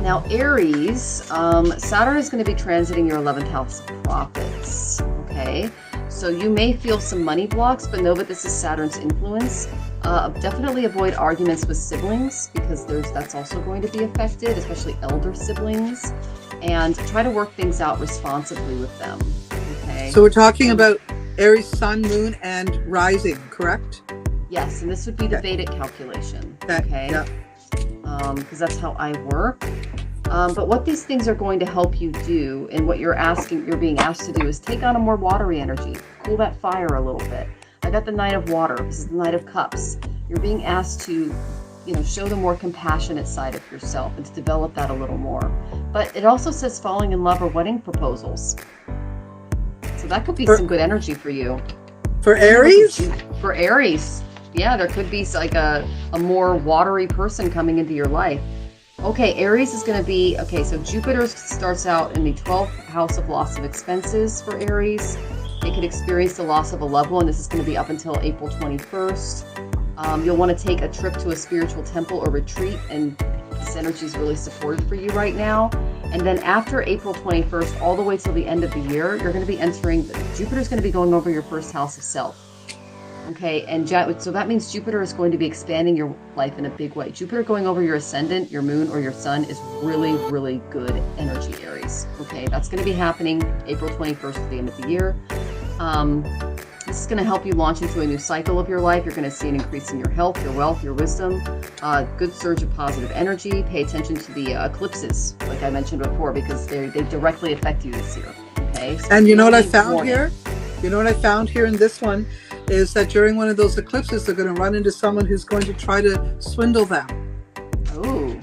Now, Aries, Saturn is going to be transiting your 11th house of profits, okay? So you may feel some money blocks, but know that this is Saturn's influence. Definitely avoid arguments with siblings because that's also going to be affected, especially elder siblings. And try to work things out responsibly with them, okay? So we're talking about Aries, Sun, Moon, and Rising, correct? Yes, and this would be the Vedic calculation, okay? Yeah. Because that's how I work. But what these things are going to help you do, and what you're being asked to do, is take on a more watery energy, cool that fire a little bit. I got the Knight of Water. This is the Knight of Cups. You're being asked to, show the more compassionate side of yourself and to develop that a little more. But it also says falling in love or wedding proposals. So that could be some good energy for you. For Aries? For Aries. Yeah, there could be like a more watery person coming into your life. Okay, Aries is going to be, so Jupiter starts out in the 12th house of loss of expenses for Aries. They could experience the loss of a loved one. This is going to be up until April 21st. You'll want to take a trip to a spiritual temple or retreat, and this energy is really supported for you right now. And then after April 21st, all the way till the end of the year, you're going to be Jupiter's going to be going over your first house of self. Okay, and so that means Jupiter is going to be expanding your life in a big way. Jupiter going over your ascendant, your moon, or your sun is really, really good energy, Aries. Okay, that's going to be happening April 21st to the end of the year. This is going to help you launch into a new cycle of your life. You're going to see an increase in your health, your wealth, your wisdom, good surge of positive energy. Pay attention to the eclipses, like I mentioned before, because they directly affect you this year. Okay. So and you know what I found here? You know what I found here in this one is that during one of those eclipses, they're going to run into someone who's going to try to swindle them. Oh.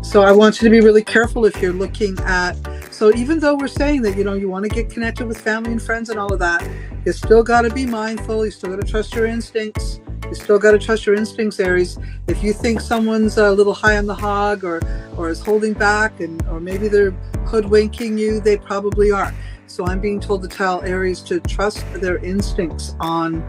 So I want you to be really careful if you're looking at, so even though we're saying that, you want to get connected with family and friends and all of that, you still got to be mindful. You still got to trust your instincts. You still got to trust your instincts, Aries. If you think someone's a little high on the hog or is holding back or maybe they're hoodwinking you, they probably are. So I'm being told to tell Aries to trust their instincts on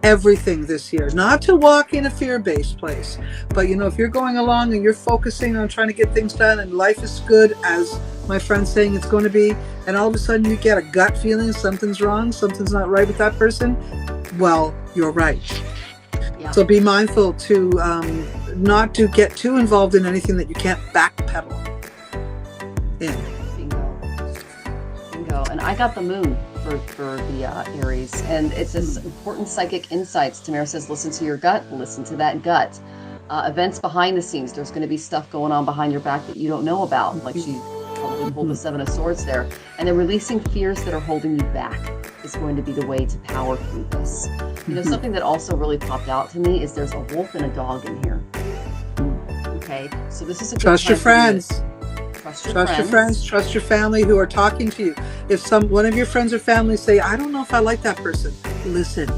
everything this year, not to walk in a fear-based place, but if you're going along and you're focusing on trying to get things done and life is good as my friend's saying it's going to be, and all of a sudden you get a gut feeling something's wrong, something's not right with that person, well, you're right. Yeah. So be mindful to not to get too involved in anything that you can't backpedal in. Bingo. And I got the moon for the Aries, and it says important psychic insights. Tamara says, listen to your gut, listen to that gut. Events behind the scenes, there's going to be stuff going on behind your back that you don't know about, like she probably pulled the Seven of Swords there. And then releasing fears that are holding you back is going to be the way to power through this. Something that also really popped out to me is there's a wolf and a dog in here. Okay, so this is a good trust your friends. Trust your friends, trust your family who are talking to you. If one of your friends or family say, I don't know if I like that person, listen.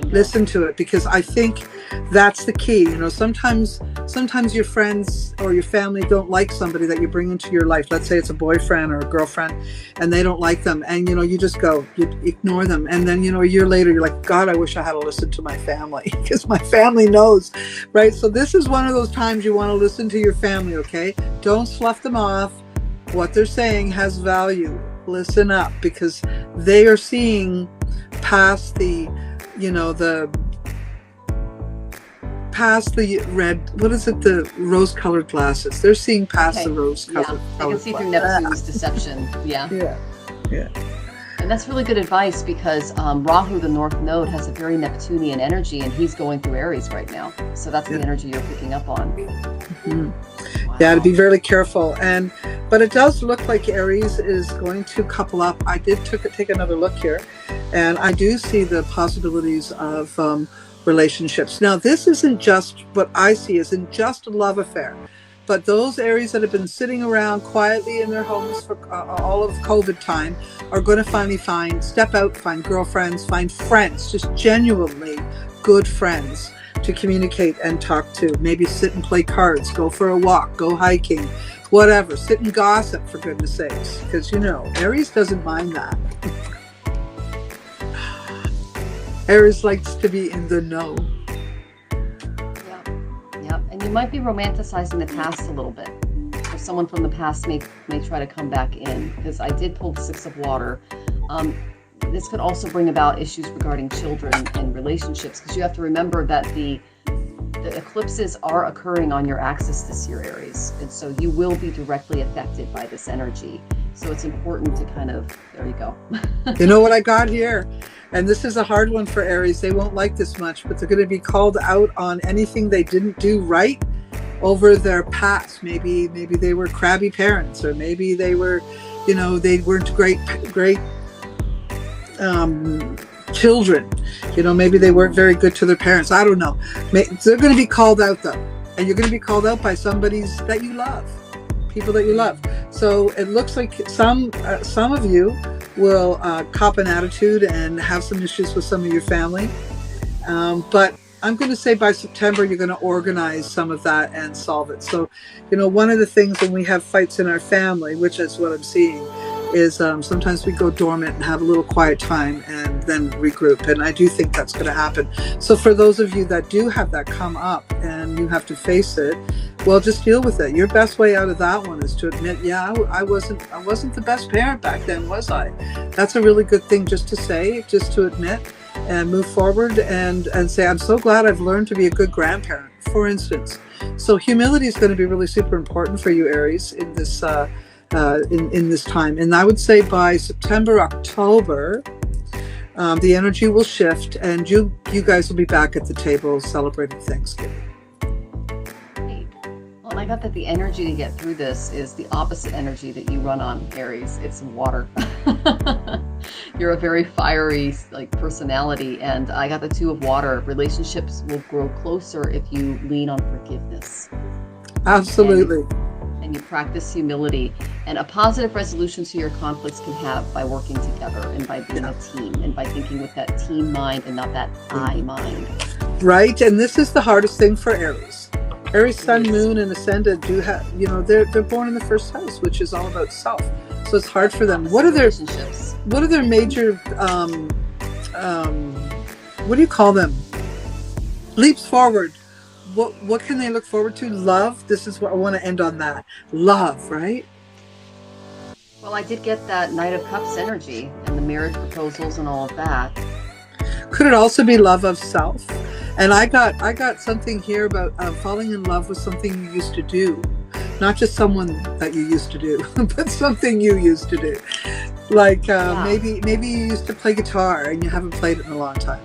Listen to it, because I think that's the key. Sometimes your friends or your family don't like somebody that you bring into your life. Let's say it's a boyfriend or a girlfriend and they don't like them, and you just you ignore them, and then a year later you're like, God, I wish I had listened to my family, because my family knows, right? So this is one of those times you want to listen to your family. Okay, don't slough them off. What they're saying has value. Listen up, because they are seeing past the red, what is it, the rose-colored glasses. They're seeing past the rose-colored glasses. They can see through Neptune's deception. Yeah. And that's really good advice, because Rahu, the North Node, has a very Neptunian energy, and he's going through Aries right now. So that's the energy you're picking up on. Mm-hmm. Wow. Yeah, to be very careful. But it does look like Aries is going to couple up. I did take another look here, and I do see the possibilities of relationships. Now, this isn't just what I see isn't just a love affair, but those Aries that have been sitting around quietly in their homes for all of COVID time are going to finally step out, find girlfriends, find friends, just genuinely good friends to communicate and talk to. Maybe sit and play cards, go for a walk, go hiking, whatever. Sit and gossip, for goodness sakes, because Aries doesn't mind that. Aries likes to be in the know. Yep. And you might be romanticizing the past a little bit. So someone from the past may try to come back in, because I did pull the Six of Water. This could also bring about issues regarding children and relationships, because you have to remember that the eclipses are occurring on your axis this year, Aries, and so you will be directly affected by this energy. So it's important to kind of, there you go. You know what I got here? And this is a hard one for Aries. They won't like this much, but they're going to be called out on anything they didn't do right over their past. Maybe they were crabby parents, or maybe they were, they weren't great children. Maybe they weren't very good to their parents. I don't know. They're going to be called out, though, and you're going to be called out by somebody's that you love, people that you love. So it looks like some of you will cop an attitude and have some issues with some of your family, but I'm going to say by September you're going to organize some of that and solve it. So one of the things when we have fights in our family, which is what I'm seeing, is sometimes we go dormant and have a little quiet time and then regroup, and I do think that's going to happen. So for those of you that do have that come up and you have to face it, well, just deal with it. Your best way out of that one is to admit, yeah, I wasn't the best parent back then, was I? That's a really good thing just to say, just to admit, and move forward and say, I'm so glad I've learned to be a good grandparent, for instance. So humility is going to be really super important for you, Aries, in this in this time. And I would say by September, October, the energy will shift, and you guys will be back at the table celebrating Thanksgiving. Well, and I got that the energy to get through this is the opposite energy that you run on, Aries. It's water. You're a very fiery personality, and I got the Two of Water. Relationships will grow closer if you lean on forgiveness. Absolutely. And you practice humility, and a positive resolution to your conflicts can have by working together and by being a team and by thinking with that team mind and not that I mind. Right, and this is the hardest thing for Aries. Aries, Sun, Moon, and Ascendant do have, they're born in the first house, which is all about self. So it's hard for them. What are their major, what do you call them? Leaps forward. What can they look forward to? Love. This is what I want to end on, that. Love, right? Well, I did get that Knight of Cups energy and the marriage proposals and all of that. Could it also be love of self? And I got something here about falling in love with something you used to do. Not just someone that you used to do, but something you used to do. Like maybe you used to play guitar and you haven't played it in a long time.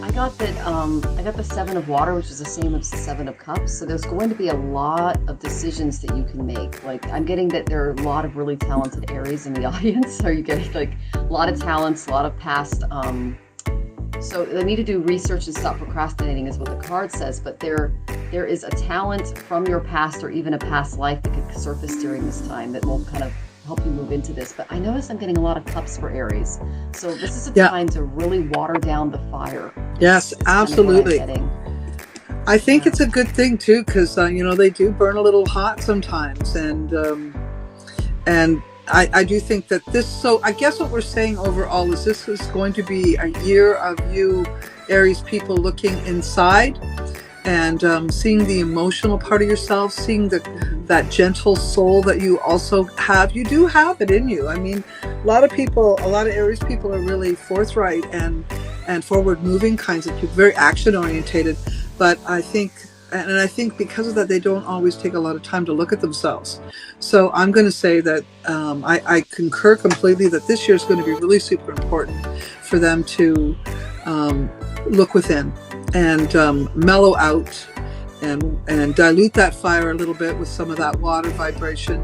I got the Seven of Water, which is the same as the Seven of Cups. So there's going to be a lot of decisions that you can make. Like, I'm getting that there are a lot of really talented Aries in the audience. Are you getting a lot of talents, a lot of past? So they need to do research and stop procrastinating, is what the card says. But there is a talent from your past or even a past life that could surface during this time that will kind of help you move into this. But I notice I'm getting a lot of cups for Aries. So this is a time to really water down the fire. Yes, absolutely. I think it's a good thing too, because they do burn a little hot sometimes, and I do think that this. So I guess what we're saying overall is this is going to be a year of you, Aries people, looking inside and seeing the emotional part of yourself, seeing that gentle soul that you also have. You do have it in you. I mean, a lot of Aries people are really forthright and forward moving kinds of people, very action orientated. But I think because of that, they don't always take a lot of time to look at themselves. So I'm going to say that I concur completely that this year is going to be really super important for them to look within and mellow out and dilute that fire a little bit with some of that water vibration,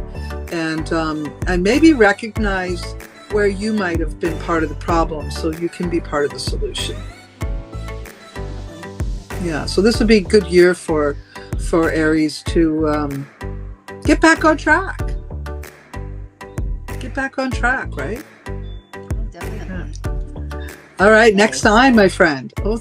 and maybe recognize where you might have been part of the problem so you can be part of the solution. Yeah, so this would be a good year for Aries to get back on track. Get back on track, right? Definitely. Yeah. All right, next time, my friend. Oh,